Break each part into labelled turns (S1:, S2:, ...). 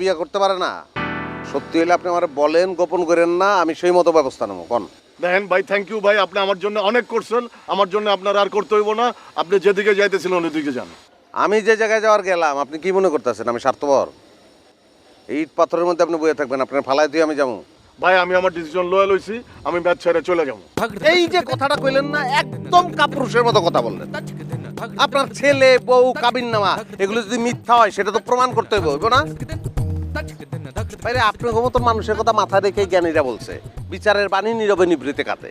S1: বিয়ে করতে পারে না? সত্যি হলে আপনি আমার বলেন, গোপন করেন না, আমি সেই মতো ব্যবস্থা নেবো। কোন
S2: দেখেন ভাই, থ্যাংক ইউ ভাই, আপনি আমার জন্য অনেক করছেন। আমার জন্য আপনার আর করতে হইব না। আপনি যেদিকে যাইতেছিলেন ওদিকে যান।
S1: আমি যে জায়গায় যাওয়ার গেলাম, আপনি কি মনে করতেছেন আমি স্বার্থপর? ইট পাথরের মধ্যে আপনি বয়ে থাকবেন, আপনার ফালাই দিয়ে আমি যাবো?
S2: ভাই আমি আমার ডিসিশন লয়ে লইছি, আমি ম্যাচ ছেড়ে চলে যাবো।
S1: এই যে কথাটা কইলেন না, একদম কাপুরুষের মতো কথা বললেন। আপনার ছেলে বউ কাবিন নামা এগুলো যদি মিথ্যা হয় সেটা তো প্রমাণ করতে হইব না? বাইরে আপনার মতন মানুষের কথা মাথায় রেখে জ্ঞানীরা বলছে বিচারের বাণী নীরবে নিভৃতে কাটে।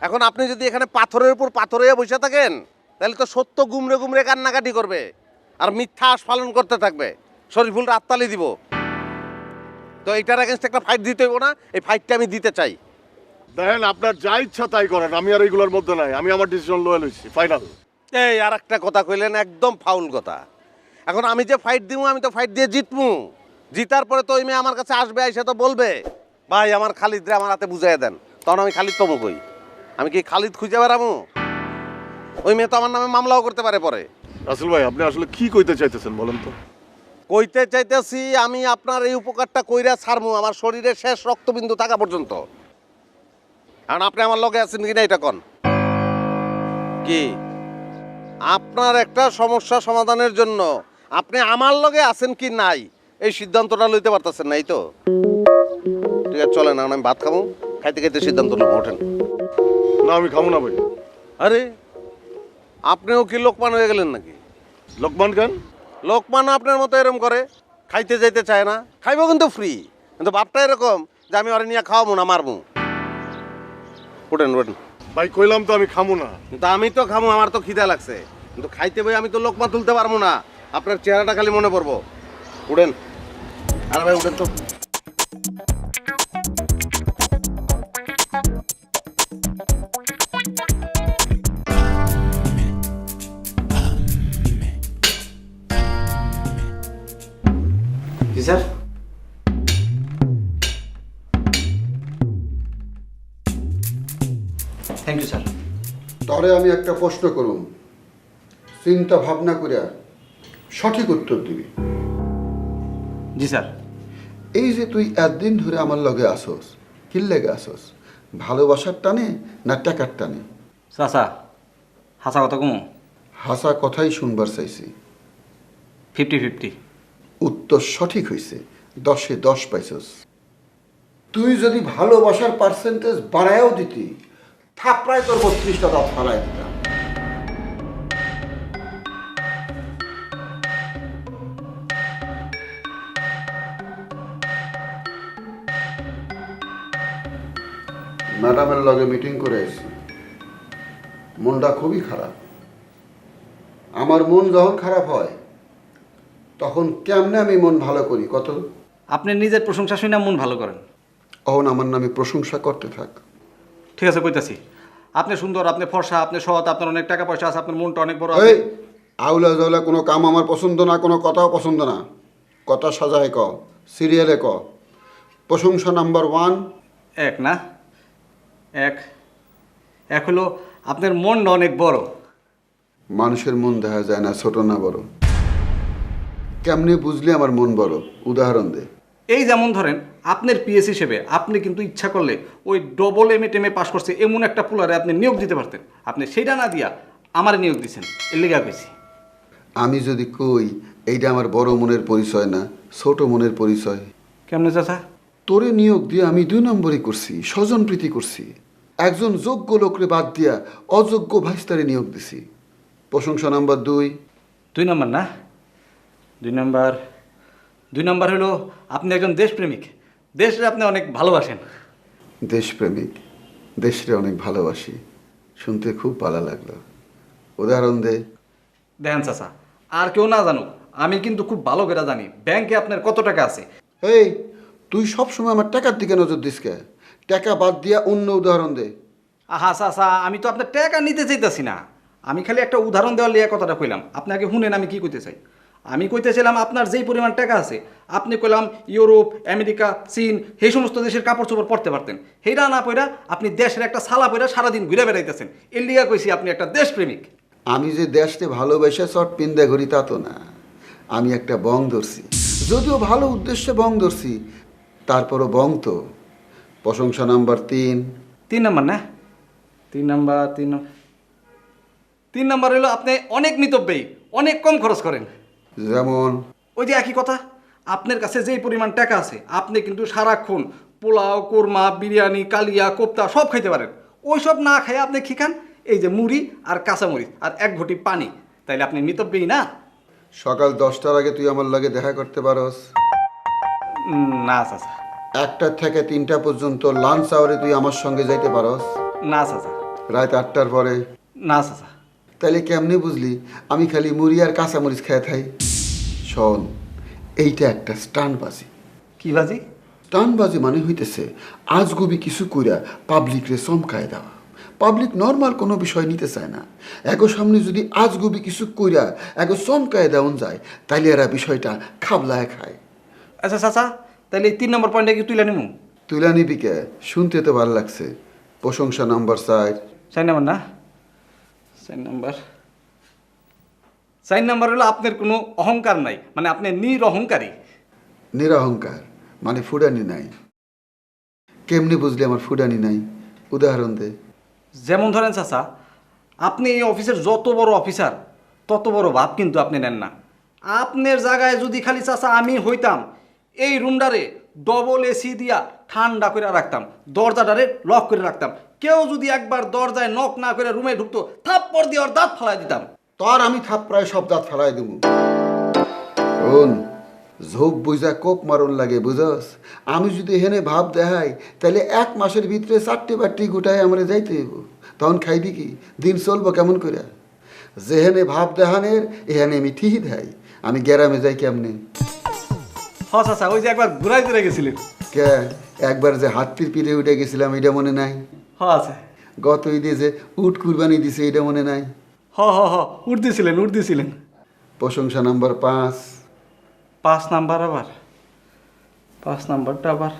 S1: এখন আপনি যদি এখানে পাথরের উপর পাথর হয়ে বসে থাকেন, তাহলে তো সত্য গুমরে গুমরে কান্নাকাটি করবে আর মিথ্যা আস্ফালন করতে থাকবে, শরীফুল রাততালি দিব। তো এইটার এগেনস্ট একটা ফাইট দিতে হইব না? এই ফাইটটা আমি দিতে চাই।
S2: দেখেন আপনার যা ইচ্ছা তাই করেন, আমি আর এইগুলোর মধ্যে নাই। আমি আমার ডিসিশন লয়ে লইছি, ফাইনাল।
S1: এই আর একটা কথা কইলেন, একদম ফাউল কথা। এখন আমি যে ফাইট দিব, আমি তো ফাইট দিয়ে জিতমু। জিতার পরে তো ওই মেয়ে আমার কাছে আসবে, এসে তো বলবে ভাই আমার খালিদ রে আমার হাতে বুঝাইয়া দেন। তখন আমি খালিদ তমু কই? আমি কি খালিদ খুঁজে বেড়ামু? ওই মেয়ে তো আমার নামে মামলাও করতে পারে পরে।
S2: রাসেল ভাই, আপনি আসলে কি কইতে চাইতেছেন বলেন তো?
S1: কইতে চাইতেছি আমি আপনার এই উপকারটা কইরা ছাড়মু আমার শরীরের শেষ রক্তবিন্দু থাকা পর্যন্ত। কারণ আপনি আমার লগে আছেন কিনা এটা কন। কি আপনার একটা সমস্যা সমাধানের জন্য আপনি আমার লগে আছেন কি নাই এই সিদ্ধান্তটা লইতে পারতেছেন না, এই তো? ঠিক আছে চলেন, আমি ভাত খাবো, খাইতে খাইতে সিদ্ধান্ত নেবো। ওঠেন।
S2: না আমি খাবো না ভাই।
S1: আরে আপনিও কি লোকমান হয়ে গেলেন নাকি?
S2: লোকমান খান?
S1: লোকমান আপনার মতো এরকম করে, খাইতে যাইতে চায় না। খাইবো কিন্তু ফ্রি, কিন্তু বাপটা এরকম যে আমি ওরে নিয়ে খাওয়াবো না, মারবো। ওঠেন ওঠেন।
S2: ভাই কইলাম তো আমি খাবো না।
S1: কিন্তু আমি তো খাবো, আমার তো খিদা লাগছে, কিন্তু খাইতে বই আমি তো লোকমা তুলতে পারবো না। আপনার চেহারাটা খালি মনে পড়বো। উঠেন। আরে ভাই উঠেন তো।
S3: জি স্যার। Thank you sir.
S4: তরে আমি একটা প্রশ্ন করুম, চিন্তা ভাবনা করে সঠিক উত্তর দিবি।
S3: জি স্যার।
S4: এই যে তুই একদিন ধরে আমার লগে আসোস, কি লেগে আসোস? ভালোবাসার টানে না টাকার টানে?
S3: চাচা হাসা কথা কমু,
S4: হাসা কথাই শুনবার চাইছি।
S3: 50-50।
S4: উত্তর সঠিক হয়েছে, 10-এ 10 পাইছস। তুই যদি ভালোবাসার পার্সেন্টেজ বাড়ায়ও দিতি, থাপড়ায় তোর 32টা দাঁত ফালাই দিতাম। ম্যাডামের লগে মিটিং করে এসেছি, মনটা খুবই খারাপ। আমার মন যখন খারাপ হয় তখন কেমনে আমি মন ভালো করি কত?
S3: আপনি নিজের প্রশংসা শুনে মন ভালো করেন।
S4: অহন আমার নামে প্রশংসা করতে থাক।
S3: ঠিক আছে কইতাছি, আপনি সুন্দর, আপনি ফর্সা, আপনি সৎ, আপনার অনেক টাকা পয়সা আছে, আপনার মনটা অনেক বড়।
S4: এই আউলা জাউলা কোনো কাম আমার পছন্দ না, কোনো কথাও পছন্দ না। কথা সাজায় ক, সিরিয়ালে ক। প্রশংসা নাম্বার 1।
S3: এক না, এক এক হলো আপনার মনটা অনেক বড়।
S4: মানুষের মন দেখা যায় না ছোট না বড়। কেমনে বুঝলি আমার মন বড়? উদাহরণ দে।
S3: এই যেমন ধরেন আপনার পিএস হিসেবে আপনি কিন্তু ইচ্ছা করলে ওই ডবল এমএ পাস করছে এমন একটা পুলারে আপনি নিয়োগ দিতে পারতেন, আপনি সেটা না দিয়া আমার নিয়োগ দিচ্ছেন, এর লেগে পেয়েছি।
S4: আমি যদি কই এইটা আমার বড় মনের পরিচয় না, ছোট মনের পরিচয়।
S3: কেমনে চাচা?
S4: তোরে নিয়োগ দিয়ে আমি 2 নম্বরই করছি, স্বজন প্রীতি করছি। একজন যোগ্য লোকরে বাদ দিয়া অযোগ্য ভাইস্তারে নিয়োগ দিছি। প্রশংসা নাম্বার 2।
S3: 2 নম্বর না, 2 নম্বর হলো আপনি একজন দেশপ্রেমিক, দেশরে আপনি অনেক ভালোবাসেন।
S4: দেশপ্রেমিক, দেশরে অনেক ভালোবাসি, শুনতে খুব ভালো লাগলো। উদাহরণ দে।
S3: দেখেন চাচা, আর কেউ না জানুক, আমি কিন্তু খুব ভালো করে জানি ব্যাংকে আপনার কত টাকা আছে।
S4: এই তুই সবসময় আমার টাকার দিকে নজর দিস কে? টাকা বাদ দিয়া অন্য উদাহরণ দে।
S3: আহা চাচা, আমি তো আপনার টাকা নিতে চাইতেছি না, আমি খালি একটা উদাহরণ দেওয়ার লিয়ে কথাটা কইলাম। আপনাকে শুনেন আমি কি কইতে চাই। আমি কইতেছিলাম আপনার যেই পরিমাণ টাকা আছে, আপনি কইলাম ইউরোপ, আমেরিকা, চীন, সেই সমস্ত দেশের কাপড় চোপড় পরতে পারতেন। সেইটা না পইরা আপনি দেশের একটা সালা পইরা সারাদিন ঘুরে বেড়াইতেছেন, এর লিগা কইছি আপনি একটা দেশপ্রেমিক।
S4: আমি যে দেশকে ভালোবেসে শর্ট পিন্দে ঘুরি তা তো না। আমি একটা বং ধরছি, যদিও ভালো উদ্দেশ্যে বং ধরছি, তারপরও বং তো। প্রশংসা নাম্বার 3।
S3: 3 নাম্বার না? 3 নাম্বার 3 নাম্বার হলো আপনি অনেক মিতব্যয়ী, অনেক কম খরচ করেন।
S4: যেমন
S3: ওই যে একই কথা, আপনার কাছে যেই পরিমাণ টাকা আছে আপনি কিন্তু সারাক্ষণ পোলাও, কোরমা, বিরিয়ানি, কালিয়া, কোপ্তা সব খাইতে পারেন। ওই সব না খাই আপনি কি খান? এই যে মুড়ি আর কাঁচামরিচ আর 1 ঘটি পানি। তাইলে আপনি মিতব্যয়ী না?
S4: সকাল 10টার আগে তুই আমার লাগে দেখা করতে পারস।
S3: না চাচা,
S4: 1টা থেকে 3টা পর্যন্ত লাঞ্চ আওয়ারে তুই আমার সঙ্গে যাইতে পারস।
S3: না চাচা,
S4: রাত 8টার পরে।
S3: না চাচা।
S4: তাইলে কেমনে বুঝলি আমি খালি মুড়ি আর কাঁচামরিচ খেয়ে থাই? শোন, এইটা একটা স্টানবাজি।
S3: কি বাজি?
S4: স্টানবাজি মানে হইতেছে আজগুবি কিছু কইরা পাবলিকরে চমকায় দেওয়া। পাবলিক নর্মাল কোনো বিষয় নিতে চায় না। এগো সামনে যদি আজগুবি কিছু কইরা এগো চমকায় দেওয়া যায়, তাইলে এরা বিষয়টা খাবলায় খায়।
S3: আচ্ছা চাচা, তাহলে এই 3 নম্বর পয়েন্টটা কি তুলে নিমু?
S4: তুলা নিবি কে? শুনতে তো ভালো লাগছে। প্রশংসা নাম্বার 4।
S3: 4 নম্বর না? 4 নম্বর হলো আপনার কোনো অহংকার নাই, মানে আপনি নিরহংকারী।
S4: নিরহংকার মানে ফুডানি নাই। কেমনি বুঝলি আমার ফুডানি নাই? উদাহরণ দে।
S3: যেমন ধরেন চাচা, আপনি এই অফিসের যত বড় অফিসার তত বড় ভাব কিন্তু আপনি নেন না। আপনার জায়গায় যদি খালি চাচা আমি হইতাম, এই রুমটারে ডবল এসি দিয়া ঠান্ডা করে রাখতাম, দরজাটারে লক করে রাখতাম। কেউ যদি একবার দরজায় নক না করে রুমে ঢুকতো, থাপ্পড় দিয়ে ওর দাঁত ফালাই দিতাম।
S4: তোর আমি থাপ্পড়ায় সব দাঁত ফেলাই দেব। শোন, ঝোপ বুঝা কোপ মারণ লাগে, বুঝস? আমি যদি এখানে ভাব দেখাই, তাহলে 1 মাসের ভিতরে 4টে বাটি গোটায় আমরা যাইতে হইব। তখন খাইবি কি? দিন চলবো কেমন করে? যেখানে ভাব দেখানের এখানে আমি ঠিকই দেয়। আমি গ্রামে যাই কেমনে?
S3: হ চাচা, ওই যে একবার ঘুরাই ধরে গেছিলেন।
S4: কে? একবার যে হাতির পিঠে উঠে গেছিলাম, এটা মনে নাই?
S3: হ আছে।
S4: গত ঈদে যে উট কুরবানি দিছে, এটা মনে নাই?
S3: হ উঠতেছিলেন।
S4: প্রশংসা নাম্বার 5।
S3: 5 নাম্বার আবার? 5 নাম্বারটা আবার?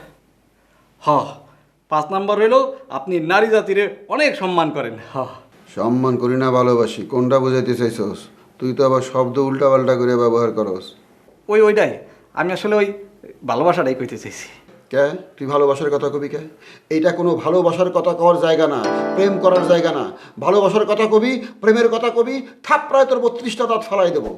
S3: 5 নাম্বার হইল আপনি নারী জাতিরে অনেক সম্মান করেন।
S4: সম্মান করি না, ভালোবাসি। কোনটা বোঝাইতে চাইছস? তুই তো আবার শব্দ উল্টাপাল্টা করে ব্যবহার করস।
S3: ওইটাই আমি আসলে ওই ভালোবাসাটাই কইতে চাইছি।
S4: কে? তুই ভালোবাসার কথা কবি কে? এইটা কোনো ভালোবাসার কথা কওয়ার জায়গা না, প্রেম করার জায়গা না। ভালোবাসার কথা কবি, প্রেমের কথা কবি, থাপ্পড়ায় তোর 32টা দাঁত ফালাই দেবো।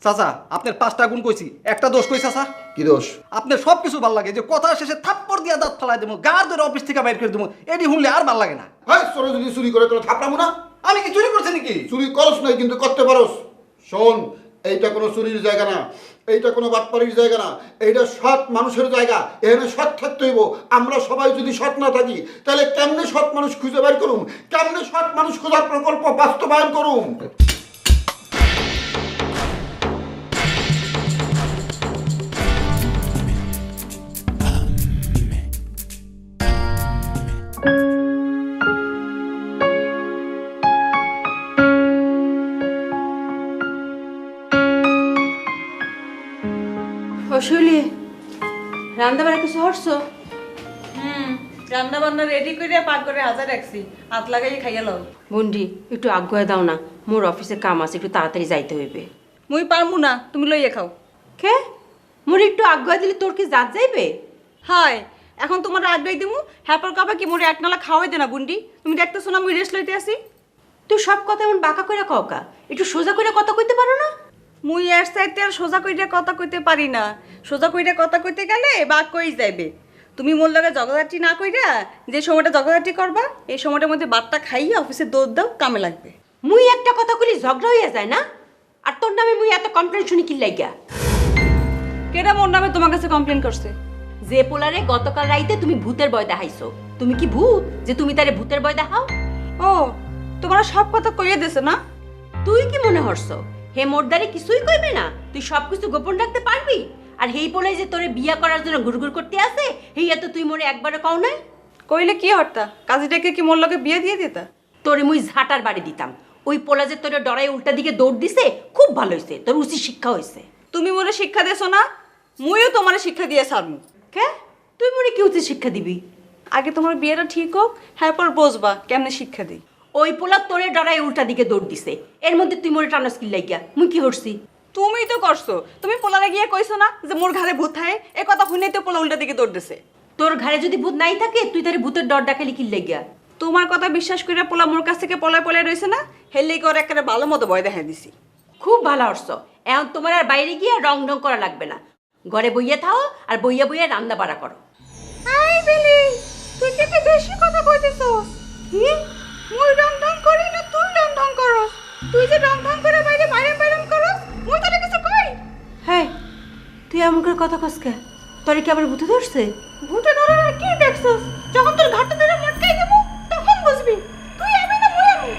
S3: চাচা, আপনার 5টা গুণ কইছি, একটা দোষ কই চাচা?
S4: কি দোষ?
S3: আপনার সব কিছু ভাল লাগে, যে কথা শেষে থাপ্পড় দিয়া দাঁত ফালাই দেবো, গার ধরে অফিস থেকে বাইর করে দেবো, এটি শুনলে আর ভাল লাগে না।
S4: হ্যাঁ, তোরা যদি চুরি করে তোরা থাপড়াবো না?
S3: আমি কি চুরি করছি নাকি?
S4: চুরি করস নাই, কিন্তু করতে পারস। শোন, এইটা কোনো চুরির জায়গা না, এইটা কোনো বাটপাড়ির জায়গা না, এইটা সৎ মানুষের জায়গা। এখানে সৎ থাকতে হইব। আমরা সবাই যদি সৎ না থাকি, তাহলে কেমনে সৎ মানুষ খুঁজে বের করুম? কেমনে সৎ মানুষ খোঁজার প্রকল্প বাস্তবায়ন করুম?
S5: অশৈলি, রান্না বাড়া কিছু হরছো?
S6: রান্না বান্না রেডি করে পাক করে হাজার রাখছি, হাত লাগাই খাইয়া লও।
S5: বন্ডি, একটু আজ্ঞা দাও না, মোর অফিসে কাম আছে, একটু তাড়াতাড়ি যাইতে হইবে।
S6: মুই পারমু না, তুমি লইয়া খাও।
S5: কে? মোর একটু আজ্ঞা দিলে তোর কি জাত যাইবে?
S6: হায়, এখন তোমার আগ্রহ দিমু, হ্যাপার কাপা কি মোরে একনালা খাওয়াই দে না বুন্ডি? তুমি দেখতেছো না মুই রেস্ট লইতে আসি?
S5: তুই সব কথা এমন বাঁকা কইরা কওকা, একটু সোজা কইরা কথা কইতে পারো না?
S6: মুই এর সাইতে আর সোজা কইরা কথা কইতে পারি না। সোজা কইরা কথা কইতে গেলে বাক কই যাইবে। তুমি মোর লগে জগদাটি না কইরা যে সময়টা জগদাটি করবা, এই সময়টার মধ্যে ভাতটা খাইয়া অফিসে দৌড় দাও, কামে লাগবে।
S5: মুই একটা কথা কইলি ঝগড়া হইয়া যায় না? আর তোর নামে মুই এত কমপ্লেন শুনি কি লাগিয়া?
S6: কেডা মোর নামে তোমার কাছে কমপ্লেন করছে?
S5: যে পোলারে গতকাল রাইতে তুমি ভূতের ভয় দেখাইছো, তুমি কি ভূত যে তুমি তারে ভূতের ভয় দেখাও?
S6: ও, তোমরা সব কথা কইয়া দিছে না?
S5: তুই কি মনে হরছ হে মোরদারে কিছুই কইবে না? তুই সবকিছু গোপন রাখতে পারবি? আর হেই পোলাই যে তোরে বিয়া করার জন্য ঘুরঘুর করতে আসে, হেইয়া তো তুই মোরে একবারে কও না?
S6: কইলে কি হরতা? কাজীটাকে কি মোর লগে বিয়ে দিয়ে দিতা?
S5: তোরে মুই ঝাঁটার বাড়ি দিতাম। ওই পোলা যে তোরে ডরাই উল্টা দিকে দৌড় দিছে, খুব ভালো হইছে, তোর উচিত শিক্ষা হইছে।
S6: তুমি মোরে শিক্ষা দেছো না, মুইও তোমারে শিক্ষা দিয়ে ছাড়মু।
S5: কে? তুই মোরে কি উচিত শিক্ষা দিবি?
S6: আগে তোমার বিয়েটা ঠিক হোক, হ্যাঁ পর বসবা কেমনে শিক্ষা দিই।
S5: ওই পোলা তোরে ডরাই উল্টা দিকে দৌড় দিছে, এর মধ্যে তুই মোরে টানাস কি লাগিয়া? মুই কি হরছি?
S6: তুমিই তো করছো। তুমি পোলারে গিয়ে কইছো না যে মোর ঘরে ভূত থাকে? এ কথা শুনেই তো পোলা উল্টা দিকে দৌড় দিছে।
S5: তোর ঘরে যদি ভূত নাই থাকে তুই তার ভূতের ডর ডাকালি কি লেগিয়া?
S6: তোমার কথা বিশ্বাস করে পোলা মোর কাছ থেকে পলায় পলায় রইছে না, হেললেই করে একেবারে ভালো মতো ভয় দেখা দিছি।
S5: খুব ভালো হরছ। এখন তোমার আর বাইরে গিয়ে রং ঢং করা লাগবে না, ঘরে বইয়া থাও আর বইয়া বইয়া রান্না বাড়া করো।
S6: আই বিলি, তুই কি বেশি কথা কইতেছস? কি? মুই রং ঢং করি না তুই রং ঢং করস? তুই যে রং ঢং করে বাইরে বাইরে বাইরে করস, মুই তোরে কিছু কই?
S5: হ্যাঁ, তুই এমন করে কথা কস কে? তোরে কি আবার ভূতে ধরছে?
S6: ভূতে ধরে আর কি দেখছস? যখন তোর ঘাটটা ধরে মটকাই দেবো তখন বুঝবি। তুই আমি না মুই আমি।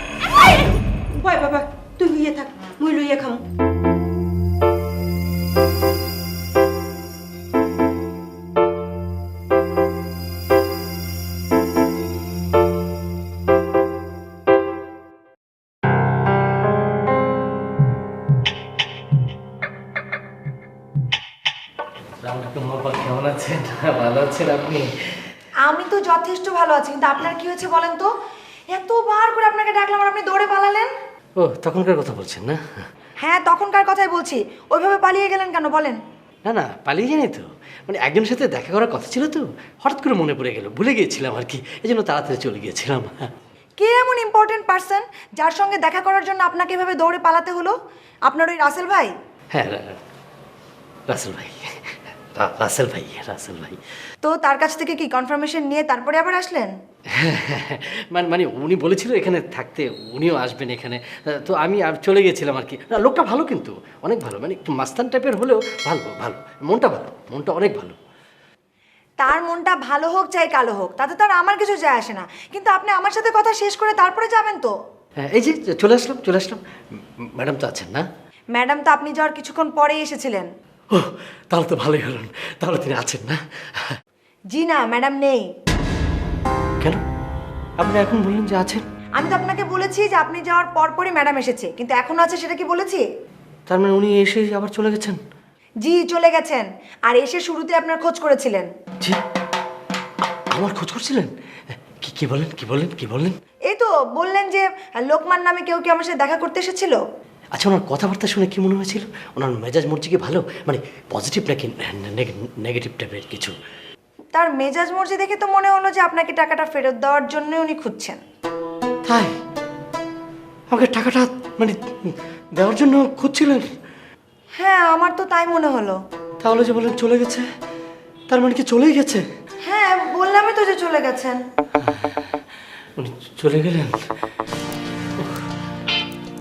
S5: ভয় বাবা, তুই লইয়া থাক, মুই লইয়া খাম।
S7: কেমন আছেন? ভালো আছেন আপনি?
S8: আমি তো যথেষ্ট ভালো আছি, কিন্তু আপনার কি হয়েছে বলেন তো? এতবার করে আপনাকে ডাকলাম আর আপনি দৌড়ে পালালেন।
S7: ও তখনকার কথা বলছেন না?
S8: হ্যাঁ, তখনকার কথাই বলছি। ওইভাবে পালিয়ে গেলেন কেন বলেন?
S7: না না, পালিয়ে যায়নি তো, মানে একজনের সাথে দেখা করার কথা ছিল তো, হঠাৎ করে মনে পড়ে গেল, ভুলে গিয়েছিলাম আর কি, এই জন্য তাড়াতাড়ি চলে গিয়েছিলাম।
S8: কে এমন ইম্পর্টেন্ট পার্সন যার সঙ্গে দেখা করার জন্য আপনাকে এভাবে দৌড়ে পালাতে হলো? আপনার ওই রাসেল ভাই?
S7: হ্যাঁ, রাসেল ভাই, রাসেল ভাই, রাসেল ভাই।
S8: তো তার কাছ থেকে কি কনফার্মেশন নিয়ে তারপরে আবার আসলেন?
S7: মানে উনি বলেছিল এখানে থাকতে, উনিও আসবেন এখানে, তো আমি আর চলে গিয়েছিলাম আর কি। না, লোকটা ভালো, কিন্তু অনেক ভালো, মানে একটু মাস্তান টাইপের হলেও ভালো, ভালো মনটা ভালো, মনটা অনেক ভালো।
S8: তার মনটা ভালো হোক চাই কালো হোক, তাতে তো আর আমার কিছু যায় আসে না, কিন্তু আপনি আমার সাথে কথা শেষ করে তারপরে যাবেন তো?
S7: হ্যাঁ, এই যে চলে আসলাম, চলে আসলাম। ম্যাডাম তো আছেন না?
S8: ম্যাডাম তো আপনি যাওয়ার কিছুক্ষণ পরেই এসেছিলেন।
S7: ও, তাহলে তো ভালোই হলেন, তাহলে তিনি আছেন না?
S8: জি না, ম্যাডাম নেই।
S7: কেন আপনি এখন বললেন যে আছেন?
S8: আমি তো আপনাকে বলেছি যে আপনি যাওয়ার পরপরই ম্যাডাম এসেছে, কিন্তু এখনো আছে সেটা কি বলেছি?
S7: তার মানে উনি এসে আবার চলে গেছেন?
S8: জি, চলে গেছেন। আর এসে শুরুতে আপনার খোঁজ করেছিলেন।
S7: জি, আমার খোঁজ করছিলেন? কি কি বলেন, কি বলেন, কি বললেন?
S8: এই তো বললেন যে লোকমান নামে কেউ কি আমার সাথে দেখা করতে এসেছিল।
S7: আচ্ছা, ওনার কথাবার্তা শুনে কি মনে হয়েছিল? ওনার মেজাজ মর্জি কি ভালো, মানে পজিটিভ নাকি নেগেটিভ টাইপের কিছু?
S8: তার মেজাজ মর্জি দেখে তো মনে হলো যে আপনাকে টাকাটা ফেরত দেওয়ার জন্য উনি খুঁজছেন।
S7: তাই? আমাকে টাকাটা মানে দেওয়ার জন্য খুঁজছিলেন?
S8: হ্যাঁ, আমার তো তাই মনে হলো।
S7: তাহলে যে বলেন চলে গেছে, তার মানে কি চলেই গেছে?
S8: হ্যাঁ, বললামই তো যে চলে গেছেন।
S7: উনি চলে গেলেন?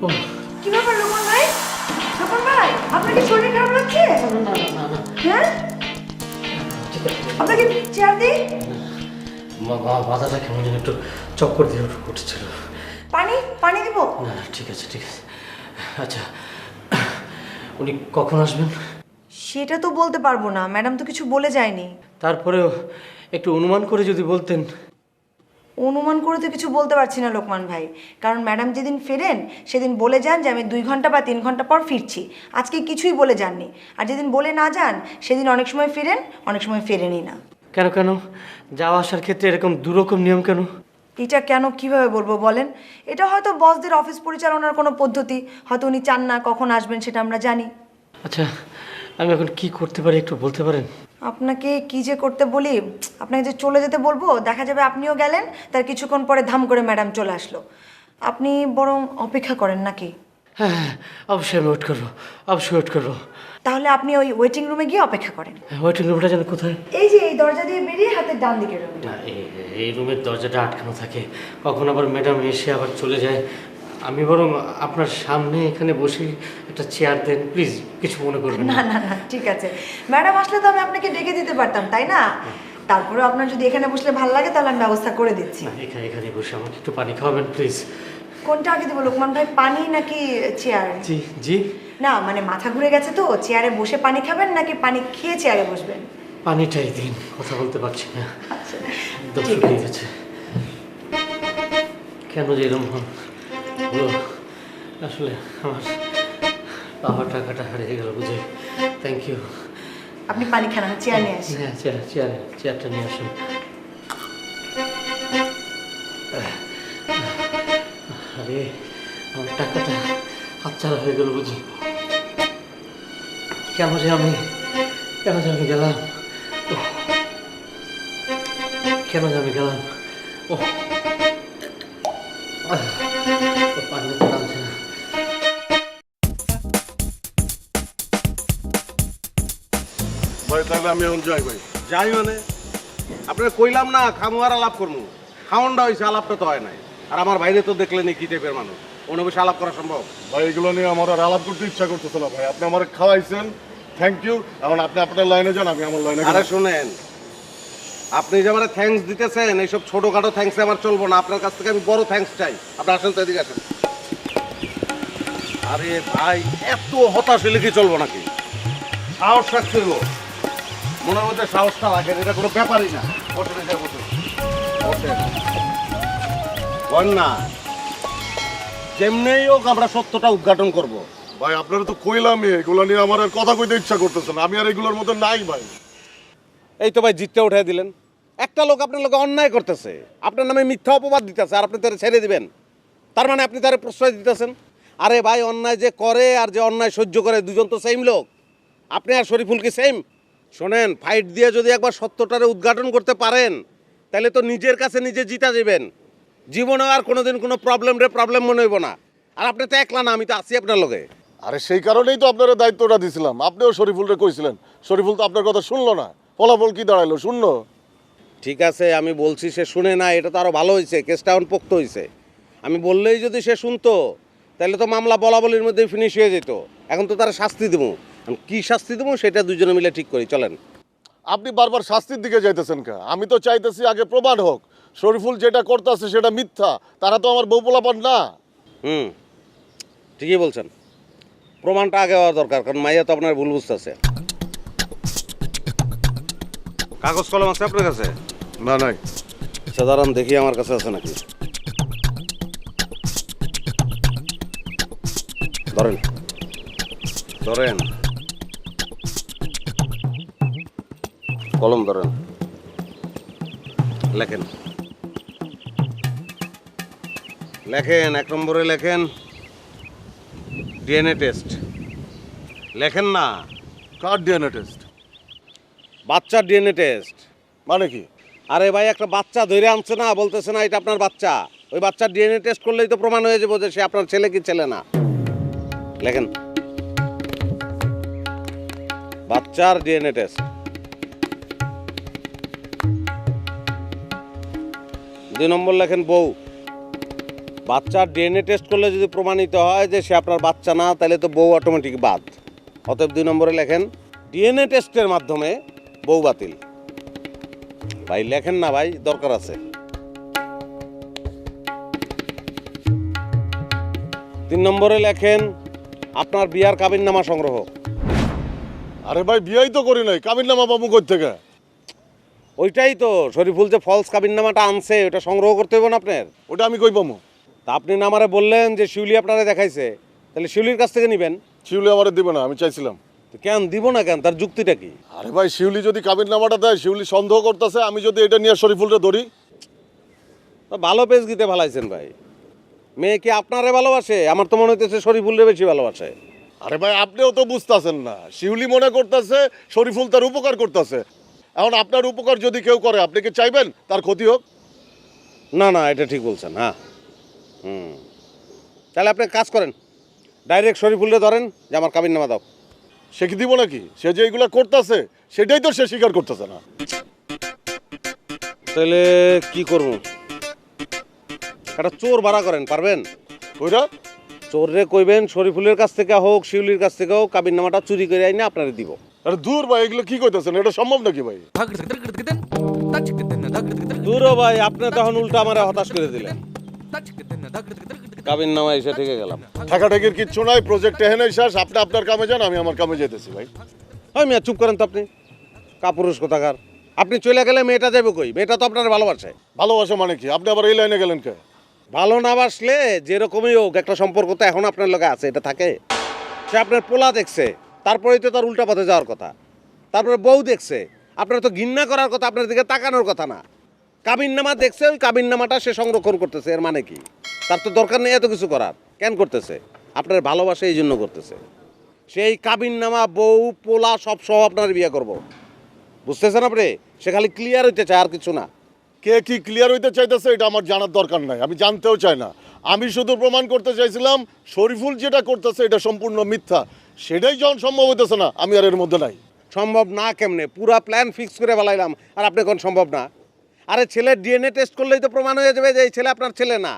S7: ও,
S8: কি ব্যাপার লোকমান ভাই? লোকমান ভাই, আপনার কি শরীর খারাপ লাগছে? হ্যাঁ, আপনাকে চেয়ার দিই?
S7: মাথাটা কেমন যেন একটু চক্কর দিয়ে উঠছিল।
S8: পানি পানি দিব?
S7: না, ঠিক আছে, ঠিক আছে। আচ্ছা, উনি কখন আসবেন?
S8: সেটা তো বলতে পারবো না, ম্যাডাম তো কিছু বলে যায়নি।
S7: তারপরেও একটু অনুমান করে যদি বলতেন।
S8: অনুমান করে তো কিছু বলতে পারছি না লোকমান ভাই, কারণ ম্যাডাম যেদিন ফেরেন সেদিন বলে যান যে আমি 2 ঘন্টা বা 3 ঘন্টা পর ফিরছি। আজকে কিছুই বলে যাননি। আর যেদিন বলে না যান সেদিন অনেক সময় ফেরেন, অনেক সময় ফেরেনই না।
S7: কেন কেন যাওয়া আসার ক্ষেত্রে এরকম দুরকম নিয়ম কেন?
S8: এটা কেন কিভাবে বলবো বলেন? এটা হয়তো বসদের অফিস পরিচালনার কোনো পদ্ধতি, হয়তো উনি চান না কখন আসবেন সেটা আমরা জানি।
S7: আচ্ছা, আমি এখন কি করতে পারি একটু বলতে পারেন?
S8: আপনাকে কি যে করতে বলি, আপনাকে যে চলে যেতে বলবো, দেখা যাবে আপনিও গেলেন, তার কিছুক্ষণ পরে ধাম করে ম্যাডাম চলে আসলো। আপনি বরং অপেক্ষা করেন নাকি?
S7: হ্যাঁ হ্যাঁ, অবশ্যই আমি ওয়েট করবো, অবশ্যই ওয়েট করবো।
S8: তাহলে আপনি ওই ওয়েটিং রুমে গিয়ে অপেক্ষা করেন।
S7: ওয়েটিং রুমটা যেন কোথায়?
S8: এই যে এই দরজা দিয়ে বেরিয়ে হাতের ডান দিকের রুম।
S7: না, এই রুমের দরজাটা আটকানো থাকে, কখন আবার ম্যাডাম এসে আবার চলে যায়। আমি বরং আপনার সামনে এখানে বসে একটা চেয়ার দেন প্লিজ, কিছু মনে করবেন
S8: না না না, ঠিক আছে। ম্যাডাম আসলে তো আমি আপনাকে ডেকে দিতে পারতাম, তাই না? তারপরে আপনার যদি এখানে বসলে ভালো লাগে তাহলে আমি ব্যবস্থা করে দিচ্ছি।
S7: না, এখানে এখানে বসে আমাকে একটু পানি খাওয়াবেন প্লিজ।
S8: কোনটা আগে দেবো লোকমান ভাই, পানি নাকি চেয়ার?
S7: জি জি।
S8: না মানে মাথা ঘুরে গেছে তো, চেয়ারে বসে পানি খাবেন নাকি পানি খেয়ে চেয়ারে বসবেন?
S7: পানিটাই দিন, কথা বলতে পারছি না, একদম
S8: ঠিক
S7: শুকিয়ে
S8: আছে।
S7: গেছে। কেন যে এরকম হলো? আসলে আমার বাবার টাকাটা হারিয়ে গেল বুঝে। Thank you.
S8: আপনি পানি খান, আমি চেয়ার নিয়ে আসি।
S7: হ্যাঁ, চেয়ারটা নিয়ে আসুন। আরে আমার টাকাটা হাতছাড়া হয়ে গেল বুঝি। কেন যে আমি গেলাম, কেন যে আমি গেলাম, ও পানি টানছে না।
S2: ভাই তাহলে আমি এখন যাই ভাই।
S1: যাই মানে আপনার কইলাম না খামুয়ার আলাপ করবো, খাওয়ানটা হয়েছে, আলাপটা তো হয় নাই। আর আমার বাইরে তো দেখলেনি কি টাইপের মানুষ, অন্য বেশি আলাপ করা সম্ভব?
S2: ভাই এগুলো নিয়ে আমার আর আলাপ করতে ইচ্ছা করতেছে না ভাই। আপনি আমার খাওয়াইছেন, থ্যাংক ইউ। এখন আপনি আপনার লাইনে যান, আমি আমার লাইনে
S1: আরে শুনেন, আপনি যে আমার থ্যাঙ্কস দিতেছেন, এইসব ছোটখাটো থ্যাঙ্কস আমার চলবো না। আপনার কাছ থেকে আমি বড় থ্যাঙ্কস চাই। আপনি আসেন তো, এদিকে আসেন। আরে ভাই, এত হতাশ হলে কি চলবো নাকি? সাহস রাখতে হইব, মনের মধ্যে সাহসটা রাখেন, এটা কোনো ব্যাপারই না। বসেন, এই জায়গায় বসেন, বসেন। বল না, যেমনি হোক আমরা সত্যটা উদ্ঘাটন করব।
S2: ভাই আপনারা তো কইলামই, এগুলো নিয়ে আমার আর কথা কইতে ইচ্ছা করতেছে না। আমি আর এগুলোর মধ্যে নাই ভাই।
S1: এই তো ভাই জিতটা উঠাই দিলেন। একটা লোক আপনার লোকে অন্যায় করতেছে, আপনার নামে মিথ্যা অপবাদ দিতেছে, আর আপনি তারা ছেড়ে দিবেন? তার মানে আপনি তারা প্রশ্রয় দিতেছেন? আরে ভাই, অন্যায় যে করে আর যে অন্যায় সহ্য করে, দুজন তো সেম লোক। আপনি আর শরীফুল কি সেম? শোনেন, ফাইট দিয়ে যদি একবার সত্যটারে উদ্ঘাটন করতে পারেন, তাহলে তো নিজের কাছে নিজে জিতা যাবেন। জীবনে আর কোনোদিন কোনো প্রবলেম মনে হইব না। আর আপনি তো একলা না, আমি তো আছি আপনার লগে।
S2: আরে সেই কারণেই তো আপনারা দায়িত্বটা দিছিলাম। আপনিও শরীফুলরে কইছিলেন, শরীফুল তো আপনার কথা শুনলো না। ফলাফল কি দাঁড়াইলো? শূন্য।
S1: ঠিক আছে, আমি বলছি সে শুনে না, এটা তো আরো ভালো হয়েছে, কেসটা এখন পোক্ত হয়েছে। আমি বললেই যদি সে শুনতো, তাহলে তো মামলা বলাবলির মধ্যে ফিনিশ হয়ে যেত। এখন তো তারা শাস্তি দেবো, কি শাস্তি দেবো সেটা দুজনে মিলে ঠিক করি, চলেন।
S2: আপনি বারবার শাস্তির দিকে যাইতেছেন কে? আমি তো চাইতেছি আগে প্রমাণ হোক। শরীফুল যেটা করতেছে সেটা মিথ্যা। তারা তো আমার বউ পোলাপান না।
S1: ঠিকই বলছেন, প্রমাণটা আগে হওয়া দরকার, কারণ মাইয়া তো আপনার ভুল বুঝতেছে। কাগজ কলম আছে আপনার কাছে?
S2: না, নাই।
S1: সাধারণ দেখি আমার কাছে আছে নাকি। ধরেন ধরেন, কলম ধরেন, লেখেন লেখেন, 1 নম্বরে লেখেন ডিএনএ টেস্ট। লেখেন না,
S2: কার ডিএনএ টেস্ট?
S1: বাচ্চার ডিএনএ টেস্ট।
S2: মানে কি?
S1: আরে ভাই, একটা বাচ্চা ধরে আনছে না, বলতেছে না এটা আপনার বাচ্চা, ওই বাচ্চার ডিএনএ টেস্ট করলেই তো প্রমাণ হয়ে যাবে যে সে আপনার ছেলে কি ছেলে না। লেখেন, বাচ্চার ডিএনএ টেস্ট। 2 নম্বর লেখেন বউ। বাচ্চার ডিএনএ টেস্ট করলে যদি প্রমাণিত হয় যে সে আপনার বাচ্চা না, তাহলে তো বউ অটোমেটিক বাদ। অতএব 2 নম্বরে লেখেন ডিএনএ টেস্টের মাধ্যমে বউ বাতিল। ভাই লেখেন না ভাই, দরকার আছে। 3 নম্বরে লেখেন আপনার বিয়ার কাবিননামা সংগ্রহ।
S2: আরে ভাই, বিয়েই তো করি নাই, কাবিননামা পাবো কই থেকে?
S1: ওইটাই তো, শরীফুল যে ফলস কাবিননামাটা আনছে ওটা সংগ্রহ করতে হবে না আপনার?
S2: ওটা আমি কই পাবো?
S1: তা আপনি না আমারে বললেন যে শিউলি আপনারা দেখাইছে, তাহলে শিউলির কাছ থেকে নেবেন।
S2: শিউলি আমারে দিবে না, আমি চাইছিলাম।
S1: তো কেন দিব না কেন, তার যুক্তিটা কি?
S2: আরে ভাই, শিউলি যদি কাবিননামাটা দেয়, শিউলি সন্দেহ করতেছে আমি যদি এটা নিয়ে শরীফুলরে ধরি।
S1: তো ভালো পেজ দিতে ভালাইছেন ভাই। মেয়ে কি আপনারে ভালোবাসে? আমার তো মনে হইতেছে শরীফুলরে বেশি ভালোবাসে।
S2: আরে ভাই, আপনিও তো বুঝতেছেন না। শিউলি মনে করতেছে শরীফুল তার উপকার করতেছে। এখন আপনার উপকার যদি কেউ করে, আপনি কি চাইবেন তার ক্ষতি হোক?
S1: না না, এটা ঠিক বলছেন। হ্যাঁ, তাহলে আপনি কাজ করেন, ডাইরেক্ট শরীফুলরে ধরেন যে আমার কাবিননামা দাও।
S2: সে কি দিব নাকি? সে যে এইগুলা করতেছে সেটাই তো সে স্বীকার করতেছে না।
S1: তাহলে কি করবো? একটা চোর ভাড়া করেন, পারবেন?
S2: ওইটা
S1: চোররে কইবেন শরীফুলের কাছ থেকে হোক শিউলির কাছ থেকে হোক কাবিননামাটা চুরি করে আইনে আপনারে দিব।
S2: আরে দূর ভাই, এগুলো কি কইতেছেন? এটা সম্ভব নাকি ভাই?
S1: দূরও ভাই, আপনি তখন উল্টা আমারে হতাশ করে দিলেন। কাবিননামা এসে থেকে গেলাম।
S2: ঠাকাঠাকির কিচ্ছু নাই, প্রজেক্ট এখানে শেষ। আপনি আপনার কামে যান, আমি আমার কামে যেতেছি ভাই।
S1: হয় মিয়া, চুপ করেন তো আপনি, কাপুরুষ কোথাকার। আপনি চলে গেলে মেয়েটা যাবে কই? মেয়েটা তো আপনার ভালোবাসে।
S2: ভালোবাসা মানে কি? আপনি আবার এই লাইনে গেলেন কে?
S1: ভালো না বাসলে যেরকমই হোক একটা সম্পর্ক তো এখন আপনার লগে আছে, এটা থাকে। সে আপনার পোলা দেখছে, তারপরেই তো তার উল্টা পথে যাওয়ার কথা। তারপরে বউ দেখছে, আপনার তো ঘৃণা করার কথা, আপনার দিকে তাকানোর কথা না। কাবিননামা দেখছে, ওই কাবিননামাটা সে সংরক্ষণ করতেছে। এর মানে কি? তার তো দরকার নেই এত কিছু করার। কেন করতেছে? আপনার ভালোবাসা এই জন্য করতেছে। সেই কাবিননামা বউ পোলা সব সহ আপনার বিয়ে করব। বুঝতেছেন আপনি? সে খালি ক্লিয়ার হইতে চায়, আর কিছু না।
S2: কে কি ক্লিয়ার হইতে চাইতেছে এটা আমার জানার দরকার নাই, আমি জানতেও চাই না। আমি শুধু প্রমাণ করতে চাইছিলাম শরীফুল যেটা করতেছে এটা সম্পূর্ণ মিথ্যা। সেটাই যখন সম্ভব হইতেছে না, আমি আর এর মধ্যে নাই।
S1: সম্ভব না কেমনে? পুরা প্ল্যান ফিক্স করে ফেলাইলাম, আর আপনি কোন সম্ভব না? আরে ছেলের ডিএনএ টেস্ট করলেই তো প্রমাণ হয়ে যাবে যে এই ছেলে আপনার ছেলে না।